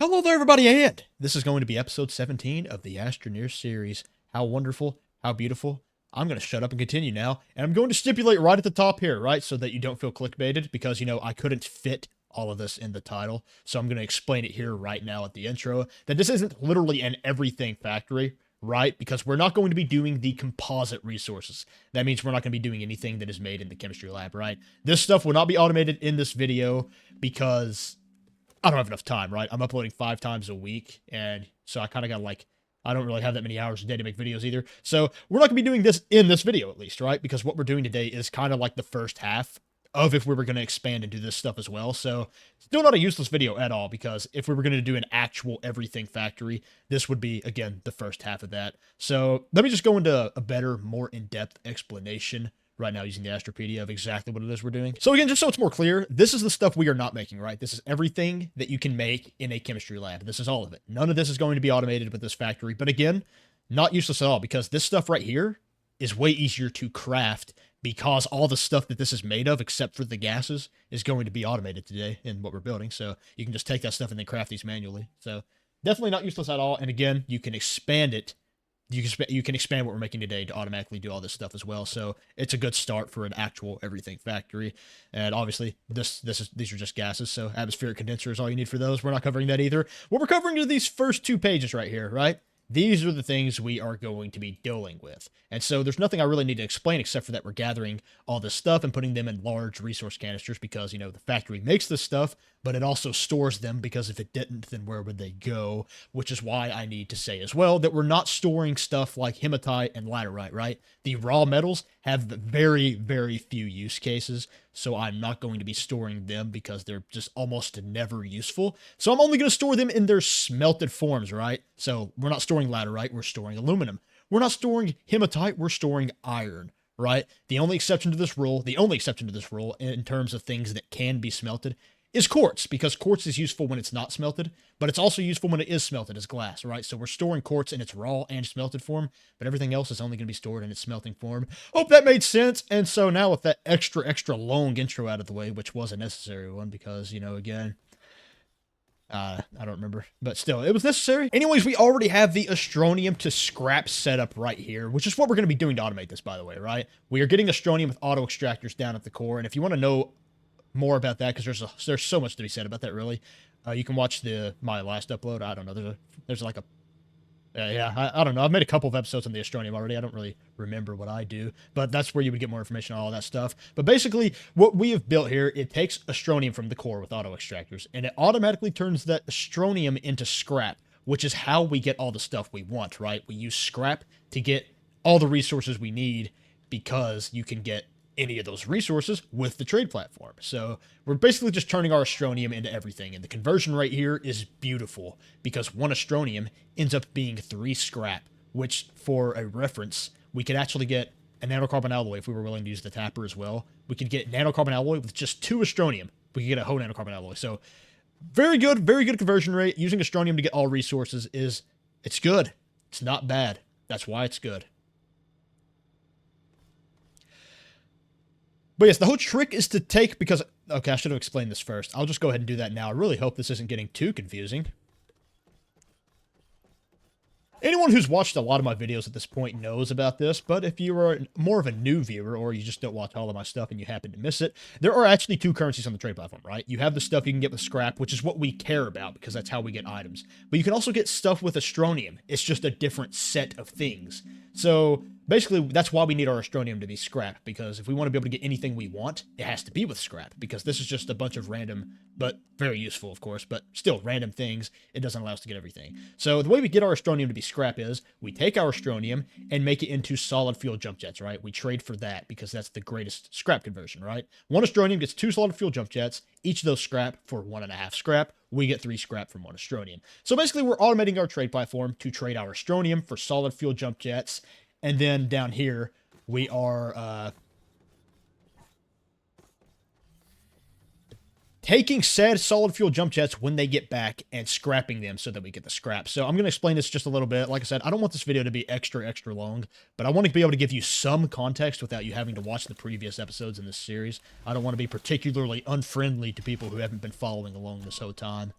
Hello there, everybody, and this is going to be episode 17 of the Astroneer series. How wonderful, how beautiful. I'm going to shut up and continue now, and I'm going to stipulate right at the top here, right, so that you don't feel clickbaited, because, I couldn't fit all of this in the title, so I'm going to explain it here right now at the intro, that this isn't literally an everything factory, right, because we're not going to be doing the composite resources. That means we're not going to be doing anything that is made in the chemistry lab, right? This stuff will not be automated in this video, because I don't have enough time, right? I'm uploading 5 times a week, and so I kind of got I don't really have that many hours a day to make videos either. So we're not going to be doing this in this video, at least, right? Because what we're doing today is kind of like the first half of if we were going to expand and do this stuff as well. So still not a useless video at all, because if we were going to do an actual everything factory, this would be, again, the first half of that. So let me just go into a better, more in-depth explanation right now using the Astropedia of exactly what it is we're doing. So again, just so it's more clear, this is the stuff we are not making, right? This is everything that you can make in a chemistry lab. This is all of it. None of this is going to be automated with this factory, but again, not useless at all, because this stuff right here is way easier to craft, because all the stuff that this is made of, except for the gases, is going to be automated today in what we're building. So you can just take that stuff and then craft these manually. So definitely not useless at all. And again, you can expand it. You can expand what we're making today to automatically do all this stuff as well. So it's a good start for an actual everything factory. And obviously, these are just gases. So atmospheric condenser is all you need for those. We're not covering that either. What we're covering are these first 2 pages right here, right? These are the things we are going to be dealing with. And so there's nothing I really need to explain except for that we're gathering all this stuff and putting them in large resource canisters, because, the factory makes this stuff, but it also stores them, because if it didn't, then where would they go? Which is why I need to say as well that we're not storing stuff like hematite and laterite, right? The raw metals have very, very few use cases, so I'm not going to be storing them because they're just almost never useful. So I'm only going to store them in their smelted forms, right? So we're not storing laterite, we're storing aluminum. We're not storing hematite, we're storing iron, right? The only exception to this rule in terms of things that can be smelted is quartz, because quartz is useful when it's not smelted, but it's also useful when it is smelted as glass, right? So we're storing quartz in its raw and smelted form, but everything else is only going to be stored in its smelting form. Hope that made sense. And so now with that extra long intro out of the way, which was a necessary one, because, again, I don't remember, but still, it was necessary. Anyways, we already have the Astronium to scrap setup right here, which is what we're going to be doing to automate this, by the way, right? We are getting Astronium with auto extractors down at the core, and if you want to know more about that, because there's so much to be said about that, really, you can watch my last upload. I don't know, there's like a I don't know. I've made a couple of episodes on the Astronium already. I don't really remember what I do, but that's where you would get more information on all that stuff. But basically, what we have built here, it takes Astronium from the core with auto extractors, and it automatically turns that Astronium into scrap, which is how we get all the stuff we want, right? We use scrap to get all the resources we need, because you can get any of those resources with the trade platform. So we're basically just turning our Astronium into everything. And the conversion rate here is beautiful, because 1 Astronium ends up being 3 scrap, which, for a reference, we could actually get a nanocarbon alloy if we were willing to use the tapper as well. We could get nanocarbon alloy with just 2 Astronium. We could get a whole nanocarbon alloy. So very good conversion rate. Using Astronium to get all resources it's good. It's not bad. That's why it's good. But yes, the whole trick is to take, because, okay, I should have explained this first. I'll just go ahead and do that now. I really hope this isn't getting too confusing. Anyone who's watched a lot of my videos at this point knows about this, but if you are more of a new viewer, or you just don't watch all of my stuff and you happen to miss it, there are actually 2 currencies on the trade platform, right? You have the stuff you can get with scrap, which is what we care about, because that's how we get items. But you can also get stuff with Astronium. It's just a different set of things. So basically, that's why we need our Astronium to be scrap, because if we want to be able to get anything we want, it has to be with scrap, because this is just a bunch of random, but very useful, of course, but still random things. It doesn't allow us to get everything. So the way we get our Astronium to be scrap is we take our Astronium and make it into solid fuel jump jets, right? We trade for that, because that's the greatest scrap conversion, right? 1 Astronium gets 2 solid fuel jump jets, each of those scrap for 1.5 scrap. We get 3 scrap from 1 Astronium. So basically, we're automating our trade platform to trade our Astronium for solid fuel jump jets. And then down here, we are taking said solid fuel jump jets when they get back and scrapping them so that we get the scrap. So I'm going to explain this just a little bit. Like I said, I don't want this video to be extra long, but I want to be able to give you some context without you having to watch the previous episodes in this series. I don't want to be particularly unfriendly to people who haven't been following along this whole time.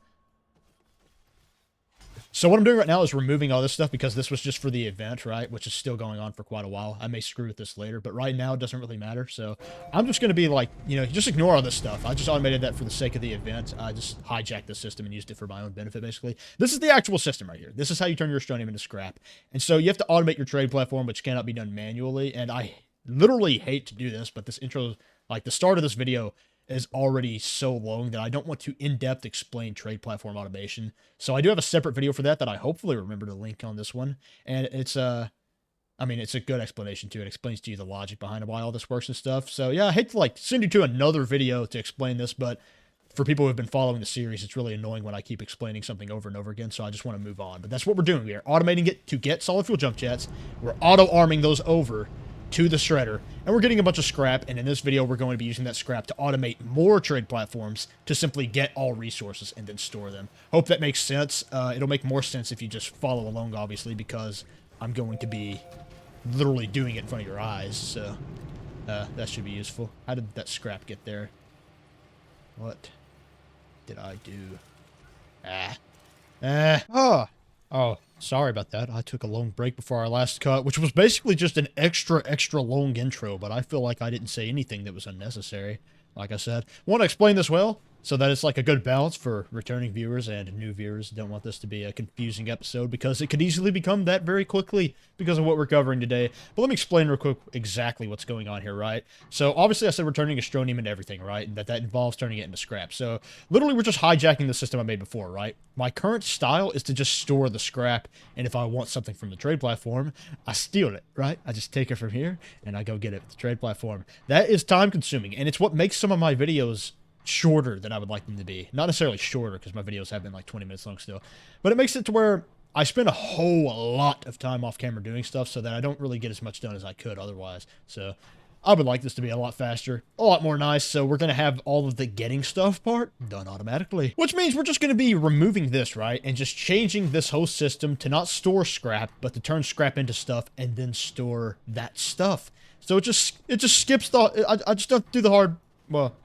So what I'm doing right now is removing all this stuff because this was just for the event, right? Which is still going on for quite a while. I may screw with this later, but right now it doesn't really matter. So I'm just going to be like, just ignore all this stuff. I just automated that for the sake of the event. I just hijacked the system and used it for my own benefit, basically. This is the actual system right here. This is how you turn your Astronium into scrap. And so you have to automate your trade platform, which cannot be done manually. And I literally hate to do this, but this intro, like the start of this video, is already so long that I don't want to in-depth explain trade platform automation. So I do have a separate video for that I hopefully remember to link on this one. And it's it's a good explanation too. It explains to you the logic behind why all this works and stuff. So yeah, I hate to like send you to another video to explain this, but for people who have been following the series, it's really annoying when I keep explaining something over and over again. So I just want to move on. But that's what we're doing. We are automating it to get solid fuel jump jets. We're auto-arming those over to the shredder, and we're getting a bunch of scrap, and in this video we're going to be using that scrap to automate more trade platforms to simply get all resources and then store them. Hope that makes sense. It'll make more sense if you just follow along, obviously, because I'm going to be literally doing it in front of your eyes, so that should be useful. How did that scrap get there? What did I do? Oh, sorry about that. I took a long break before our last cut, which was basically just an extra long intro, but I feel like I didn't say anything that was unnecessary. Like I said, want to explain this well so that it's like a good balance for returning viewers and new viewers. Don't want this to be a confusing episode because it could easily become that very quickly because of what we're covering today. But let me explain real quick exactly what's going on here, right? So obviously I said we're turning Astronium into everything, right? And that involves turning it into scrap. So literally we're just hijacking the system I made before, right? My current style is to just store the scrap, and if I want something from the trade platform, I steal it, right? I just take it from here and I go get it with the trade platform. That is time consuming, and it's what makes some of my videos shorter than I would like them to be. Not necessarily shorter, because my videos have been like 20 minutes long still, but it makes it to where I spend a whole lot of time off camera doing stuff so that I don't really get as much done as I could otherwise. So I would like this to be a lot faster, a lot more nice, so we're going to have all of the getting stuff part done automatically. Which means we're just going to be removing this, right, and just changing this whole system to not store scrap, but to turn scrap into stuff and then store that stuff. So it just skips the, I just don't do the hard, well,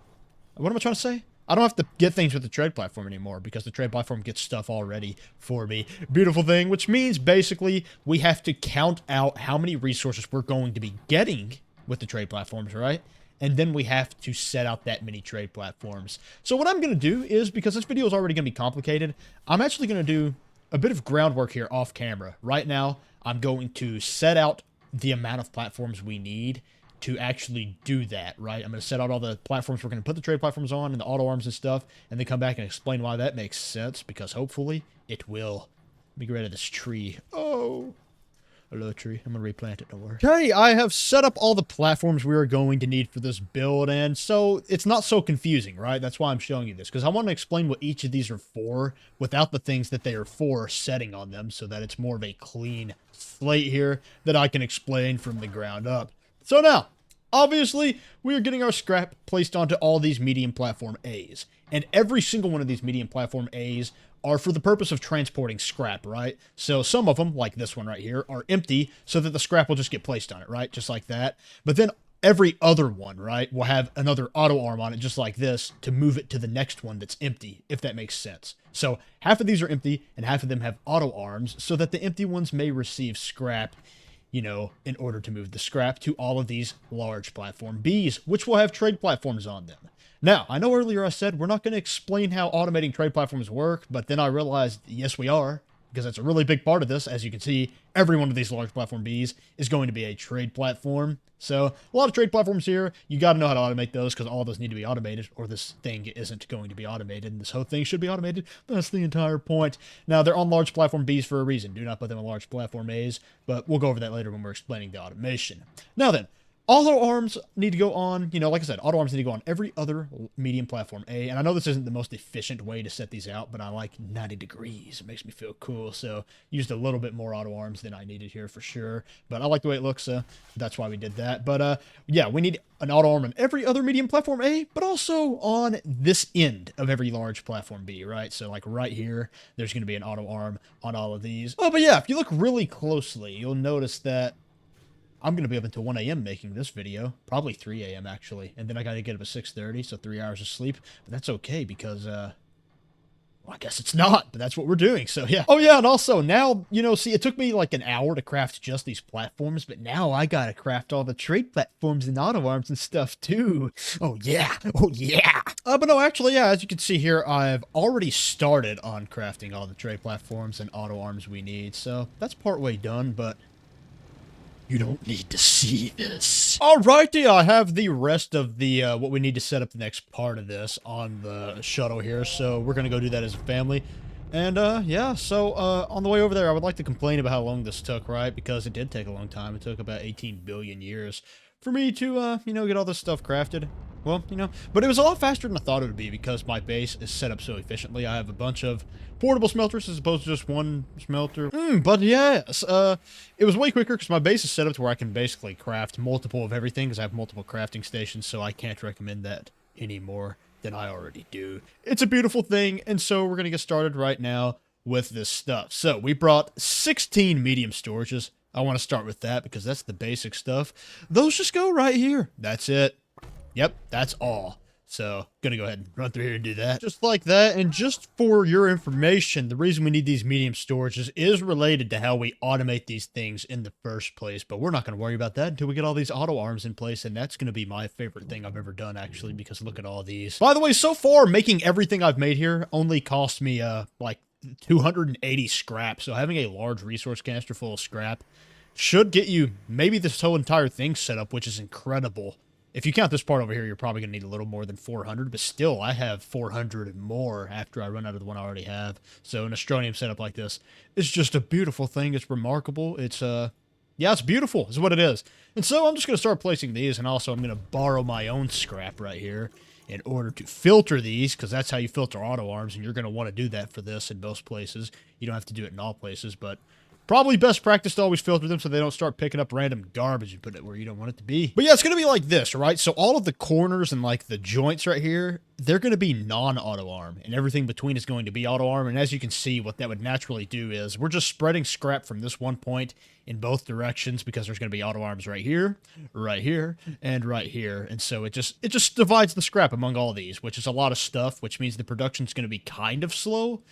what am I trying to say? I don't have to get things with the trade platform anymore because the trade platform gets stuff already for me. Beautiful thing, which means basically we have to count out how many resources we're going to be getting with the trade platforms, right? And then we have to set out that many trade platforms. So what I'm going to do is, because this video is already going to be complicated, I'm actually going to do a bit of groundwork here off camera. Right now, I'm going to set out the amount of platforms we need to actually do that, right? I'm going to set out all the platforms we're going to put the trade platforms on and the auto arms and stuff, and then come back and explain why that makes sense, because hopefully it will. Let me get rid of this tree. Oh, hello tree. I'm going to replant it, don't worry. Okay, I have set up all the platforms we are going to need for this build, and so it's not so confusing, right? That's why I'm showing you this, because I want to explain what each of these are for without the things that they are for setting on them, so that it's more of a clean slate here that I can explain from the ground up. So now, obviously, we are getting our scrap placed onto all these medium platform A's. And every single one of these medium platform A's are for the purpose of transporting scrap, right? So some of them, like this one right here, are empty so that the scrap will just get placed on it, right? Just like that. But then every other one, right, will have another auto arm on it just like this to move it to the next one that's empty, if that makes sense. So half of these are empty and half of them have auto arms so that the empty ones may receive scrap, you know, in order to move the scrap to all of these large platform Bs, which will have trade platforms on them. Now, I know earlier I said we're not going to explain how automating trade platforms work, but then I realized, yes, we are, because that's a really big part of this. As you can see, every one of these large platform Bs is going to be a trade platform. So a lot of trade platforms here. You got to know how to automate those, because all of those need to be automated, or this thing isn't going to be automated, and this whole thing should be automated. That's the entire point. Now, they're on large platform Bs for a reason. Do not put them on large platform As, but we'll go over that later when we're explaining the automation. Now then, auto arms need to go on, you know, like I said, auto arms need to go on every other medium platform A. And I know this isn't the most efficient way to set these out, but I like 90 degrees. It makes me feel cool. So used a little bit more auto arms than I needed here for sure. But I like the way it looks, so that's why we did that. But yeah, we need an auto arm on every other medium platform A, but also on this end of every large platform B, right? So like right here, there's going to be an auto arm on all of these. Oh, but yeah, if you look really closely, you'll notice that I'm going to be up until 1 a.m. making this video. Probably 3 a.m. actually. And then I got to get up at 6:30, so 3 hours of sleep. But that's okay because, well, Well, I guess it's not, but that's what we're doing. So yeah. Oh yeah, and also now, see, it took me like an hour to craft just these platforms, but now I gotta craft all the trade platforms and auto arms and stuff too. Oh yeah. Oh yeah. But no, actually, yeah, as you can see here, I've already started on crafting all the trade platforms and auto arms we need. So that's partway done, but you don't need to see this. Alrighty, I have the rest of the, what we need to set up the next part of this on the shuttle here, so we're gonna go do that as a family. And, yeah, so, on the way over there, I would like to complain about how long this took, right? Because it did take a long time. It took about 18 billion years for me to, get all this stuff crafted. Well, but it was a lot faster than I thought it would be because my base is set up so efficiently. I have a bunch of portable smelters as opposed to just one smelter. But yes, it was way quicker because my base is set up to where I can basically craft multiple of everything because I have multiple crafting stations, so I can't recommend that any more than I already do. It's a beautiful thing, and so we're going to get started right now with this stuff. So we brought 16 medium storages. I want to start with that because that's the basic stuff. Those just go right here. That's it. Yep, that's all. So, gonna go ahead and run through here and do that. Just like that, and just for your information, the reason we need these medium storages is related to how we automate these things in the first place, but we're not gonna worry about that until we get all these auto arms in place, and that's gonna be my favorite thing I've ever done, actually, because look at all these. By the way, so far, making everything I've made here only cost me, like 280 scrap, so having a large resource canister full of scrap should get you maybe this whole entire thing set up, which is incredible. If you count this part over here, you're probably going to need a little more than 400, but still, I have 400 and more after I run out of the one I already have. So an Astroneer setup like this is just a beautiful thing. It's remarkable. It's, yeah, it's beautiful is what it is. And so I'm just going to start placing these, and also I'm going to borrow my own scrap right here in order to filter these, because that's how you filter auto arms, and you're going to want to do that for this in most places. You don't have to do it in all places, but probably best practice to always filter them so they don't start picking up random garbage and put it where you don't want it to be. But yeah, it's going to be like this, right? So all of the corners and like the joints right here, they're going to be non-auto arm, and everything between is going to be auto arm. And as you can see, what that would naturally do is we're just spreading scrap from this one point in both directions because there's going to be auto arms right here, and right here. And so it just divides the scrap among all these, which is a lot of stuff, which means the production's going to be kind of slow.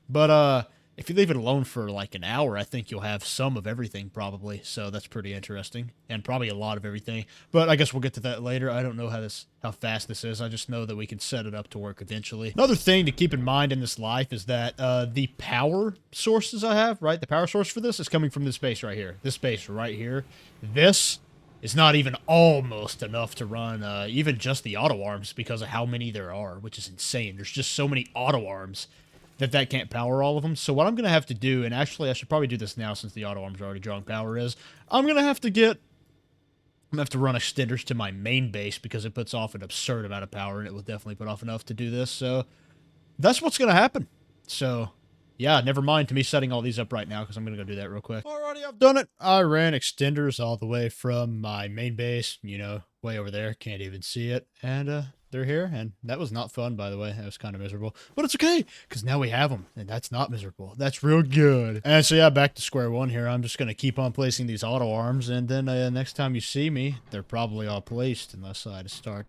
But, if you leave it alone for like an hour, I think you'll have some of everything probably. So that's pretty interesting, and probably a lot of everything. But I guess we'll get to that later. I don't know how fast this is. I just know that we can set it up to work eventually. Another thing to keep in mind in this life is that the power sources I have, right? The power source for this is coming from this base right here. This base right here. This is not even almost enough to run even just the auto arms because of how many there are, which is insane. There's just so many auto arms that can't power all of them. So what I'm going to have to do, and actually I should probably do this now since the auto arms are already drawing power, is I'm going to have to run extenders to my main base because it puts off an absurd amount of power, and it will definitely put off enough to do this. So that's what's going to happen. So yeah, never mind to me setting all these up right now because I'm going to go do that real quick. Alrighty, I've done it. I ran extenders all the way from my main base, way over there. Can't even see it. And, they're here, and that was not fun, by the way. That was kind of miserable. But it's okay, because now we have them, and that's not miserable. That's real good. And so, yeah, back to square one here. I'm just going to keep on placing these auto arms, and then next time you see me, they're probably all placed, unless I start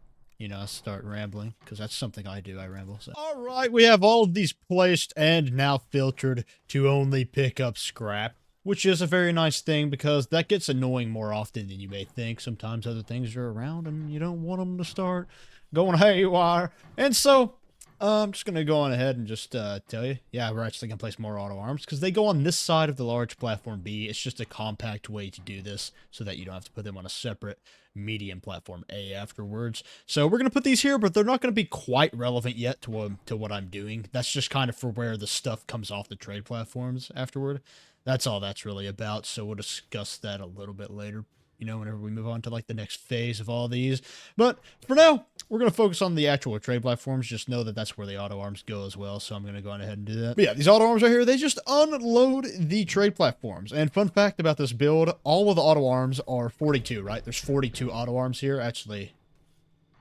rambling, because that's something I do. I ramble. So. All right, we have all of these placed and now filtered to only pick up scrap, which is a very nice thing because that gets annoying more often than you may think. Sometimes other things are around, and you don't want them to start going haywire. And so I'm just going to go on ahead and just tell you, yeah, we're actually going to place more auto arms because they go on this side of the large platform B. It's just a compact way to do this so that you don't have to put them on a separate medium platform A afterwards. So we're going to put these here, but they're not going to be quite relevant yet to what I'm doing. That's just kind of for where the stuff comes off the trade platforms afterward. That's all that's really about. So we'll discuss that a little bit later, whenever we move on to like the next phase of all these. But for now, we're going to focus on the actual trade platforms. Just know that that's where the auto arms go as well. So I'm going to go on ahead and do that. But yeah, these auto arms right here, they just unload the trade platforms. And fun fact about this build, all of the auto arms are 42, right? There's 42 auto arms here. Actually,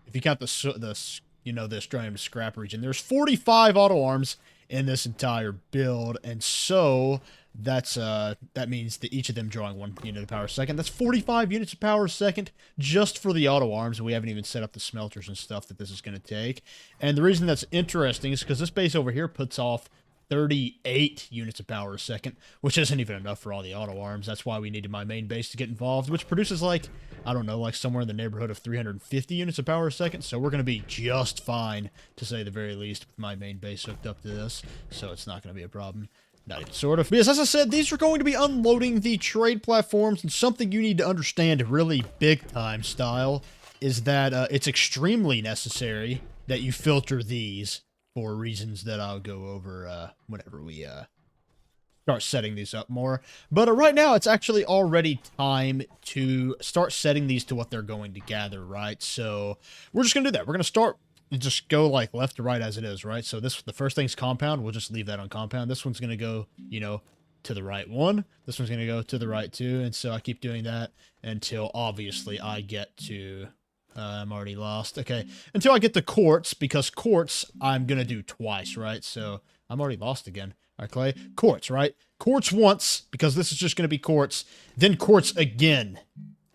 if you count the Australian scrap region, there's 45 auto arms in this entire build. And so that means that each of them drawing 1 unit of power a second. That's 45 units of power a second just for the auto arms, and we haven't even set up the smelters and stuff that this is going to take. And the reason that's interesting is because this base over here puts off 38 units of power a second, which isn't even enough for all the auto arms. That's why we needed my main base to get involved, which produces like, I don't know, like somewhere in the neighborhood of 350 units of power a second. So we're going to be just fine, to say the very least, with my main base hooked up to this. So it's not going to be a problem. Not even sort of. Because as I said, these are going to be unloading the trade platforms, and something you need to understand really big time style is that it's extremely necessary that you filter these for reasons that I'll go over whenever we start setting these up more. But right now, it's actually already time to start setting these to what they're going to gather, right? So we're just going to do that. We're going to start and just go like left to right as it is, right? So this, the first thing's compound. We'll just leave that on compound. This one's going to go, you know, to the right one. This one's going to go to the right two. And so I keep doing that until obviously I get to... I'm already lost. Okay, until I get to quartz, because quartz I'm going to do twice, right? So I'm already lost again. All right, Clay. Quartz, right? Quartz once, because this is just going to be quartz. Then quartz again,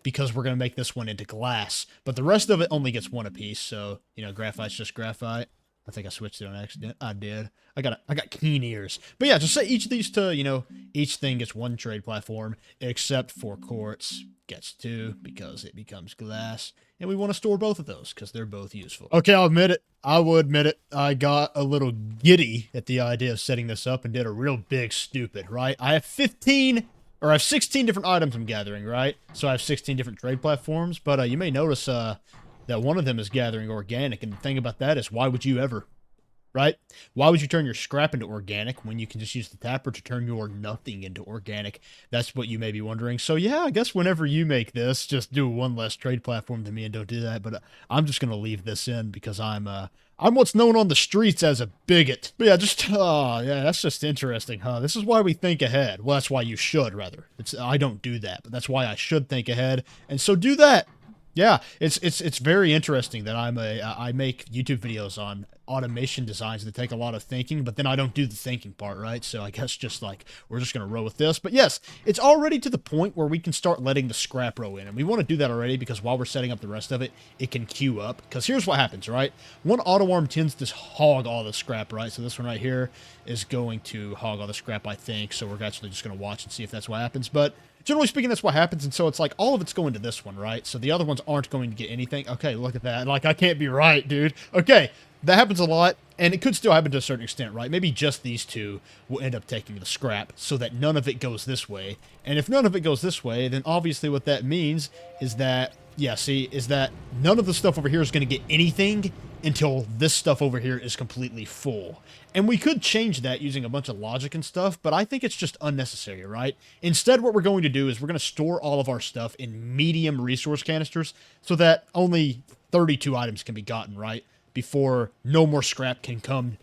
because we're going to make this one into glass. But the rest of it only gets one apiece, so, you know, graphite's just graphite. I think I switched it on accident. I did. I got keen ears. But yeah, just set each of these to, you know, each thing gets one trade platform, except for quartz gets two, because it becomes glass. And we want to store both of those, because they're both useful. Okay, I'll admit it. I will admit it. I got a little giddy at the idea of setting this up and did a real big stupid, right? I have 16 different items I'm gathering, right? So I have 16 different trade platforms, but you may notice that one of them is gathering organic, and the thing about that is, why would you ever, right? Why would you turn your scrap into organic when you can just use the tapper to turn your nothing into organic? That's what you may be wondering. So yeah, I guess whenever you make this, just do one less trade platform than me and don't do that. But I'm just going to leave this in because I'm what's known on the streets as a bigot. But yeah, yeah, that's just interesting, huh? This is why we think ahead. Well, that's why you should, rather. I don't do that, but that's why I should think ahead. And so do that. Yeah, it's very interesting that I make YouTube videos on automation designs that take a lot of thinking, but then I don't do the thinking part, right? So I guess just like, we're just going to roll with this. But yes, it's already to the point where we can start letting the scrap row in. And we want to do that already because while we're setting up the rest of it, it can queue up. Because here's what happens, right? One auto arm tends to hog all the scrap, right? So this one right here is going to hog all the scrap, I think. So we're actually just going to watch and see if that's what happens. But generally speaking, that's what happens, and so it's like all of it's going to this one, right? So the other ones aren't going to get anything. Okay, look at that. Like, I can't be right, dude. Okay, that happens a lot, and it could still happen to a certain extent, right? Maybe just these two will end up taking the scrap so that none of it goes this way. And if none of it goes this way, then obviously what that means is that, yeah, see, is that none of the stuff over here is going to get anything until this stuff over here is completely full. And we could change that using a bunch of logic and stuff, but I think it's just unnecessary, right? Instead, what we're going to do is we're going to store all of our stuff in medium resource canisters so that only 32 items can be gotten, right? Before no more scrap can come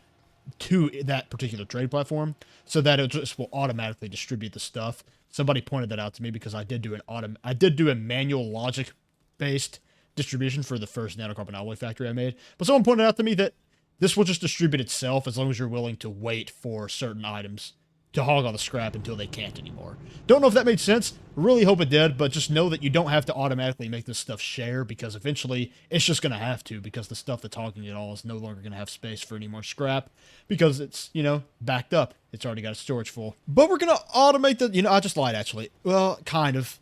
to that particular trade platform, so that it just will automatically distribute the stuff. Somebody pointed that out to me because I did do a manual logic based distribution for the first nanocarbon alloy factory I made. But someone pointed out to me that this will just distribute itself as long as you're willing to wait for certain items to hog all the scrap until they can't anymore. Don't know if that made sense. Really hope it did, but just know that you don't have to automatically make this stuff share, because eventually it's just going to have to, because the stuff that's hogging it all is no longer going to have space for any more scrap because it's, you know, backed up. It's already got its storage full. But we're going to automate the, you know, I just lied actually. Well, kind of.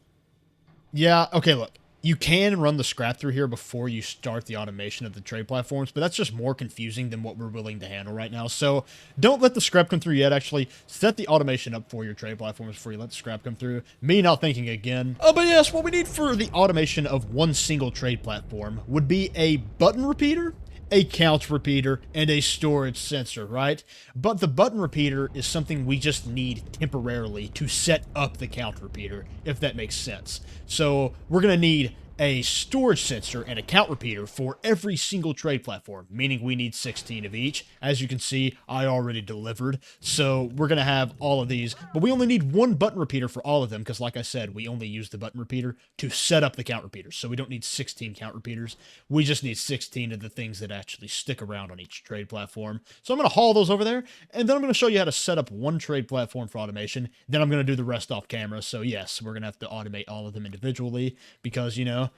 Yeah, okay, look. You can run the scrap through here before you start the automation of the trade platforms, but that's just more confusing than what we're willing to handle right now. So don't let the scrap come through yet. Actually, set the automation up for your trade platforms before you let the scrap come through. Me not thinking again. Oh, but yes, what we need for the automation of one single trade platform would be a button repeater, a count repeater, and a storage sensor, right? But the button repeater is something we just need temporarily to set up the count repeater, if that makes sense. So we're going to need a storage sensor and a count repeater for every single trade platform, meaning we need 16 of each. As you can see, I already delivered. So we're going to have all of these, but we only need one button repeater for all of them because, like I said, we only use the button repeater to set up the count repeaters. So we don't need 16 count repeaters. We just need 16 of the things that actually stick around on each trade platform. So I'm going to haul those over there, and then I'm going to show you how to set up one trade platform for automation. Then I'm going to do the rest off camera. So yes, we're going to have to automate all of them individually because, you know,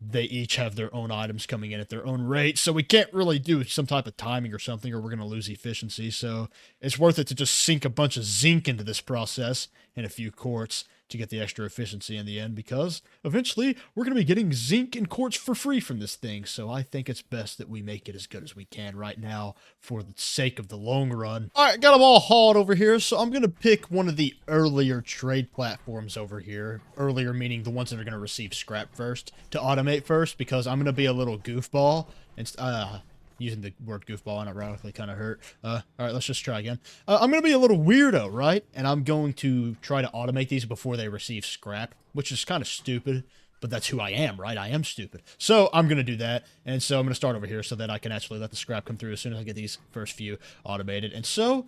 they each have their own items coming in at their own rate. So we can't really do some type of timing or something, or we're going to lose efficiency. So it's worth it to just sink a bunch of zinc into this process and a few quartz to get the extra efficiency in the end, because eventually we're going to be getting zinc and quartz for free from this thing. So I think it's best that we make it as good as we can right now for the sake of the long run. All right, got them all hauled over here. So I'm going to pick one of the earlier trade platforms over here. Earlier meaning the ones that are going to receive scrap first, to automate first, because I'm going to be a little goofball. And using the word goofball unironically kind of hurt. All right, let's just try again. I'm going to be a little weirdo, right? And I'm going to try to automate these before they receive scrap, which is kind of stupid, but that's who I am, right? I am stupid. So I'm going to do that. And so I'm going to start over here so that I can actually let the scrap come through as soon as I get these first few automated. And so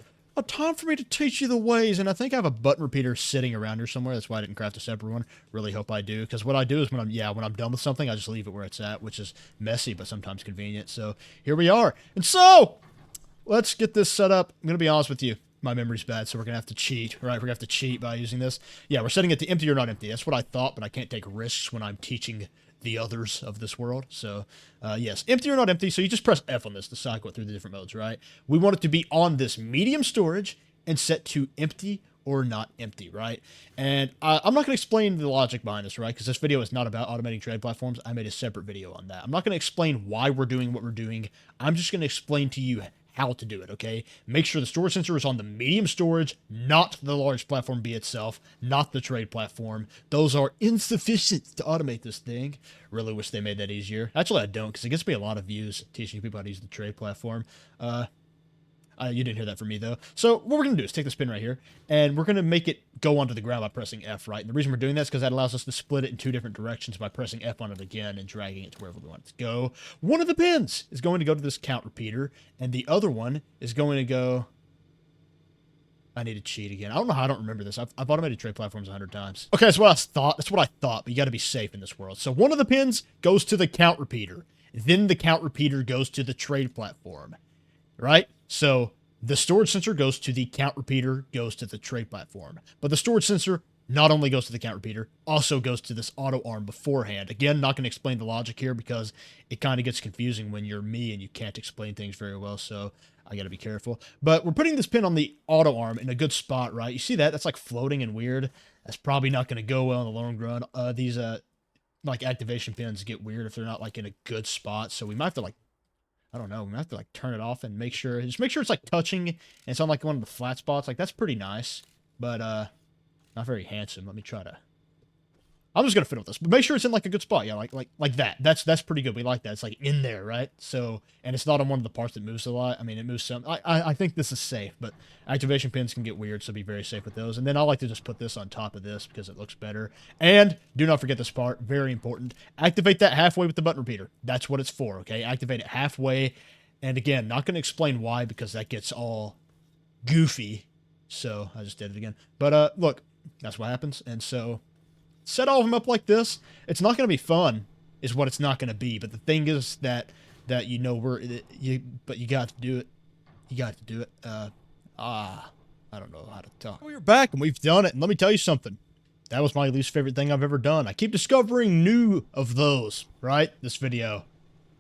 time for me to teach you the ways, and I think I have a button repeater sitting around here somewhere. That's why I didn't craft a separate one. Really hope I do, because what I do is when I'm done with something, I just leave it where it's at, which is messy but sometimes convenient. So here we are, and so let's get this set up. I'm gonna be honest with you, my memory's bad, so we're gonna have to cheat. Right, we're gonna have to cheat by using this. Yeah, we're setting it to empty or not empty. That's what I thought, but I can't take risks when I'm teaching the others of this world. So yes, empty or not empty. So you just press F on this to cycle it through the different modes, right? We want it to be on this medium storage and set to empty or not empty, right? And I'm not going to explain the logic behind this, right? Because this video is not about automating trade platforms. I made a separate video on that. I'm not going to explain why we're doing what we're doing. I'm just going to explain to you how to do it, okay? Make sure the storage sensor is on the medium storage, not the large platform B itself, not the trade platform. Those are insufficient to automate this thing. Really wish they made that easier. Actually, I don't, because it gets me a lot of views teaching people how to use the trade platform. You didn't hear that from me, though. So what we're going to do is take this pin right here, and we're going to make it go onto the ground by pressing F, right? And the reason we're doing that is because that allows us to split it in two different directions by pressing F on it again and dragging it to wherever we want it to go. One of the pins is going to go to this count repeater, and the other one is going to go... I need to cheat again. I don't know how I don't remember this. I've automated trade platforms 100 times. Okay, that's what I thought. That's what I thought, but you got to be safe in this world. So one of the pins goes to the count repeater. Then the count repeater goes to the trade platform, right? So the storage sensor goes to the count repeater, goes to the trade platform. But the storage sensor not only goes to the count repeater, also goes to this auto arm beforehand. Again, not going to explain the logic here because it kind of gets confusing when you're me and you can't explain things very well, so I got to be careful. But we're putting this pin on the auto arm in a good spot, right? You see that? That's like floating and weird. That's probably not going to go well in the long run. These like activation pins get weird if they're not like in a good spot, so we might have to like, I don't know, we might have to like turn it off and make sure it's like touching and it's on like one of the flat spots. Like that's pretty nice, but not very handsome. Let me try to, I'm just gonna fiddle with this, but make sure it's in like a good spot. Yeah, like that. That's pretty good. We like that. It's like in there, right? So, and it's not on one of the parts that moves a lot. I mean, it moves some. I think this is safe, but activation pins can get weird, so be very safe with those. And then I like to just put this on top of this because it looks better. And do not forget this part, very important. Activate that halfway with the button repeater. That's what it's for. Okay, activate it halfway. And again, not gonna explain why because that gets all goofy. So I just did it again. But look, that's what happens. And so set all of them up like this. It's not going to be fun, is what it's not going to be. But the thing is that you know but you got to do it. You got to do it. I don't know how to talk. We're back and we've done it. And let me tell you something. That was my least favorite thing I've ever done. I keep discovering new of those. Right? This video.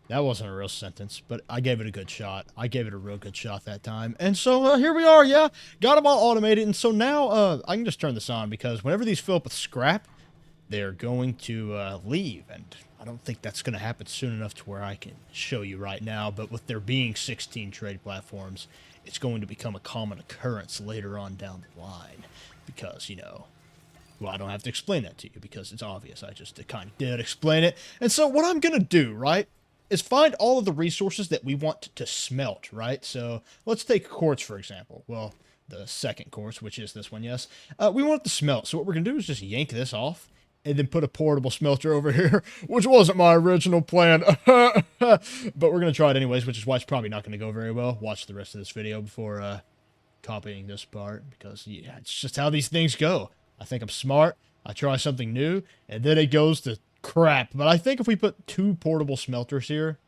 That wasn't a real sentence, but I gave it a good shot. I gave it a real good shot that time. And so here we are, yeah. Got them all automated. And so now I can just turn this on because whenever these fill up with scrap, they're going to leave. And I don't think that's going to happen soon enough to where I can show you right now. But with there being 16 trade platforms, it's going to become a common occurrence later on down the line. Because, you know, well, I don't have to explain that to you because it's obvious. I just kind of did explain it. And so what I'm going to do, right, is find all of the resources that we want to smelt, right? So let's take quartz, for example. Well, the second quartz, which is this one, yes. We want it to smelt. So what we're going to do is just yank this off and then put a portable smelter over here, which wasn't my original plan. But we're going to try it anyways, which is why it's probably not going to go very well. Watch the rest of this video before copying this part because, yeah, it's just how these things go. I think I'm smart. I try something new, and then it goes to crap. But I think if we put 2 portable smelters here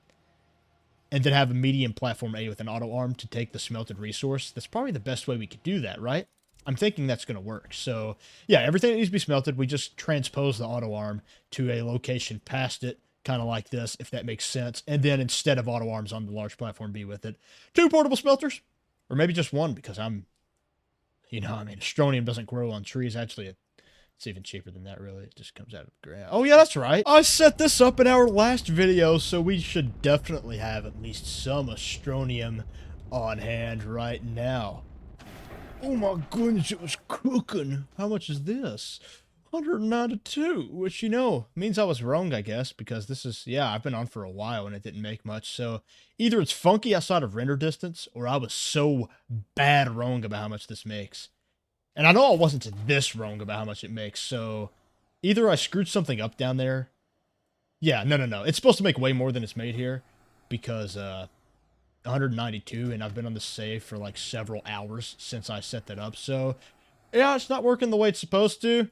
and then have a medium platform A with an auto arm to take the smelted resource, that's probably the best way we could do that, right? I'm thinking that's going to work. So yeah, everything that needs to be smelted, we just transpose the auto arm to a location past it, kind of like this, if that makes sense. And then instead of auto arms on the large platform B with it, 2 portable smelters, or maybe just 1 because I'm, you know, I mean, Astronium doesn't grow on trees. Actually, it's even cheaper than that, really. It just comes out of the ground. Oh, yeah, that's right. I set this up in our last video, so we should definitely have at least some Astronium on hand right now. Oh my goodness, it was cooking. How much is this? 192, which, you know, means I was wrong, I guess, because this is, yeah, I've been on for a while and it didn't make much. So either it's funky outside of render distance, or I was so bad wrong about how much this makes. And I know I wasn't this wrong about how much it makes, so either I screwed something up down there. Yeah, no. It's supposed to make way more than it's made here, because 192, and I've been on the save for like several hours since I set that up. So yeah, it's not working the way it's supposed to.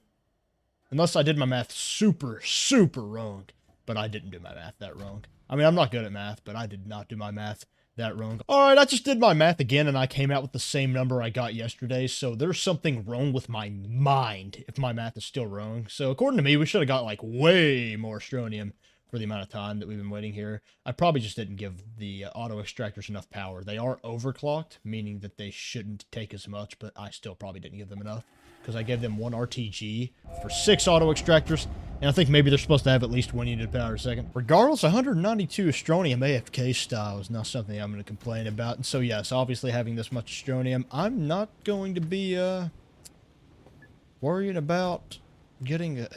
Unless I did my math super, super wrong. But I didn't do my math that wrong. I mean, I'm not good at math, but I did not do my math that wrong. Alright, I just did my math again, and I came out with the same number I got yesterday, so there's something wrong with my mind if my math is still wrong. So according to me, we should have got, like, way more Astronium for the amount of time that we've been waiting here. I probably just didn't give the auto extractors enough power. They are overclocked, meaning that they shouldn't take as much, but I still probably didn't give them enough, because I gave them 1 RTG for 6 auto extractors, and I think maybe they're supposed to have at least 1 unit of power a second. Regardless, 192 Astronium AFK style is not something I'm going to complain about, and so yes, obviously having this much Astronium, I'm not going to be worrying about getting what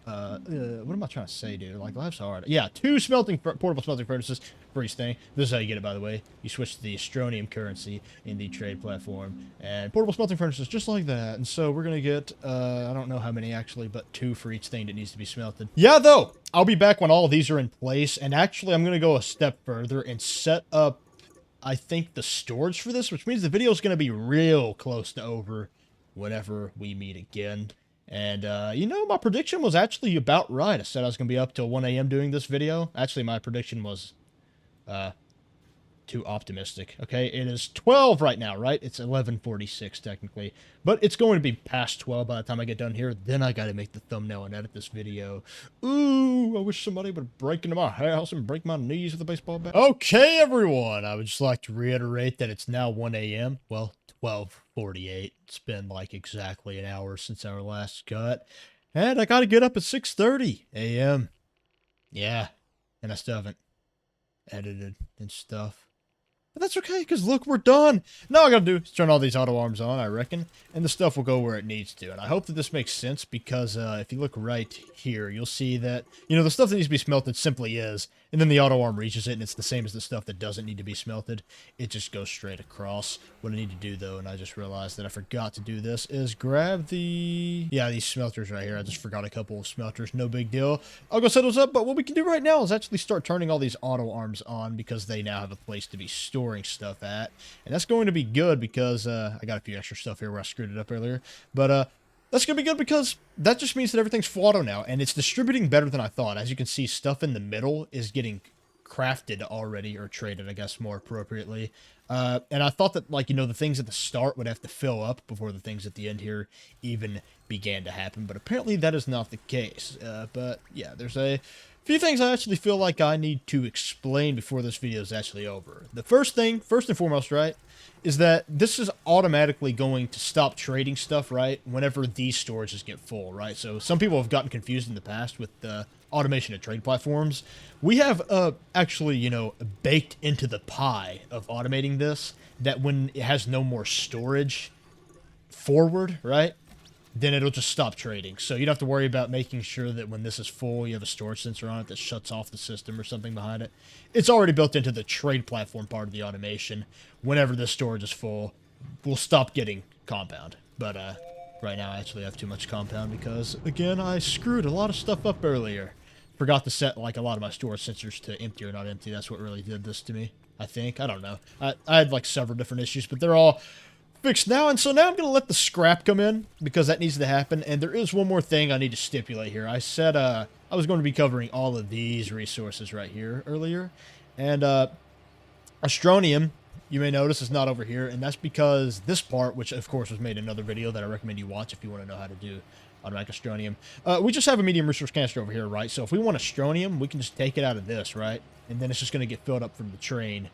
am I trying to say, dude? Like, life's hard. Yeah, 2 portable smelting furnaces for each thing. This is how you get it, by the way. You switch to the Astronium currency in the trade platform, and portable smelting furnaces just like that. And so we're gonna get I don't know how many actually, but 2 for each thing that needs to be smelted. Yeah, though, I'll be back when all of these are in place, and actually I'm gonna go a step further and set up, I think, the storage for this, which means the video is gonna be real close to over whenever we meet again. And, you know, my prediction was actually about right. I said I was going to be up till 1 a.m. doing this video. Actually, my prediction was, too optimistic. Okay, it is 12 right now, right? It's 11:46 technically, but it's going to be past 12 by the time I get done here. Then I got to make the thumbnail and edit this video. Ooh, I wish somebody would break into my house and break my knees with a baseball bat. Okay, everyone, I would just like to reiterate that it's now 1 a.m. Well, 12:48. It's been like exactly an hour since our last cut, and I got to get up at 6:30 a.m. Yeah, and I still haven't edited and stuff. But that's okay, because look, we're done. Now all I gotta do is turn all these auto arms on, I reckon, and the stuff will go where it needs to. And I hope that this makes sense, because if you look right here, you'll see that, you know, the stuff that needs to be smelted simply is, and then the auto arm reaches it, and it's the same as the stuff that doesn't need to be smelted. It just goes straight across. What I need to do, though, and I just realized that I forgot to do this, is grab the... yeah, these smelters right here. I just forgot a couple of smelters. No big deal. I'll go set those up, but what we can do right now is actually start turning all these auto arms on, because they now have a place to be stored stuff at, and that's going to be good, because I got a few extra stuff here where I screwed it up earlier, but that's gonna be good, because that just means that everything's full auto now, and it's distributing better than I thought. As you can see, stuff in the middle is getting crafted already, or traded, I guess, more appropriately, and I thought that, like, you know, the things at the start would have to fill up before the things at the end here even began to happen, but apparently that is not the case. But yeah, there's a few things I actually feel like I need to explain before this video is actually over. The first thing, first and foremost, right, is that this is automatically going to stop trading stuff, right, whenever these storages get full, right? So some people have gotten confused in the past with the automation of trade platforms. We have actually, you know, baked into the pie of automating this, that when it has no more storage forward, right, then it'll just stop trading. So you don't have to worry about making sure that when this is full, you have a storage sensor on it that shuts off the system or something behind it. It's already built into the trade platform part of the automation. Whenever this storage is full, we'll stop getting compound. But right now I actually have too much compound because, again, I screwed a lot of stuff up earlier. Forgot to set, like, a lot of my storage sensors to empty or not empty. That's what really did this to me, I think. I don't know. I had, like, several different issues, but they're all fixed now, and so now I'm going to let the scrap come in, because that needs to happen, and there is one more thing I need to stipulate here. I said I was going to be covering all of these resources right here earlier, and Astronium you may notice, is not over here, and that's because this part, which of course was made in another video that I recommend you watch if you want to know how to do automatic astronium. We just have a medium resource canister over here, right? So if we want astronium, we can just take it out of this, right? And then it's just going to get filled up from the train,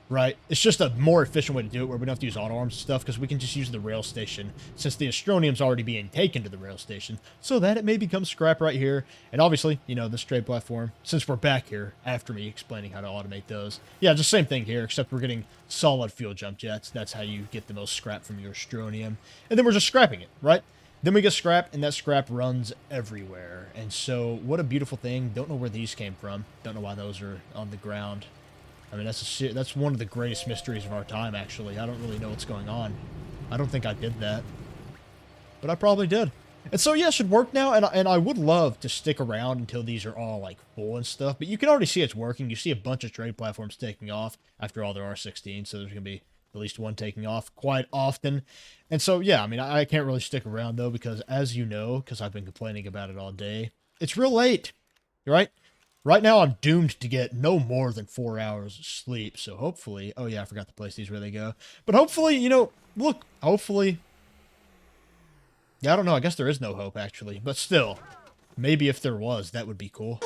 right? It's just a more efficient way to do it where we don't have to use auto arms and stuff because we can just use the rail station since the astronium's already being taken to the rail station so that it may become scrap right here. And obviously, you know, this trade platform, since we're back here after me explaining how to automate those. Yeah, just same thing here, except we're getting solid fuel jump jets. That's how you get the most scrap from your astronium. And then we're just scrapping it, right? Then we get scrap, and that scrap runs everywhere. And so, what a beautiful thing. Don't know where these came from. Don't know why those are on the ground. I mean, that's one of the greatest mysteries of our time, actually. I don't really know what's going on. I don't think I did that. But I probably did. And so, yeah, it should work now. And I would love to stick around until these are all, like, full and stuff. But you can already see it's working. You see a bunch of trade platforms taking off. After all, there are 16, so there's going to be at least one taking off quite often. And so, yeah, I mean, I can't really stick around, though, because as you know, because I've been complaining about it all day, it's real late, right? Right now, I'm doomed to get no more than 4 hours of sleep. So hopefully, oh yeah, I forgot to place these where they go. But hopefully, you know, look, hopefully, yeah, I don't know. I guess there is no hope, actually. But still, maybe if there was, that would be cool.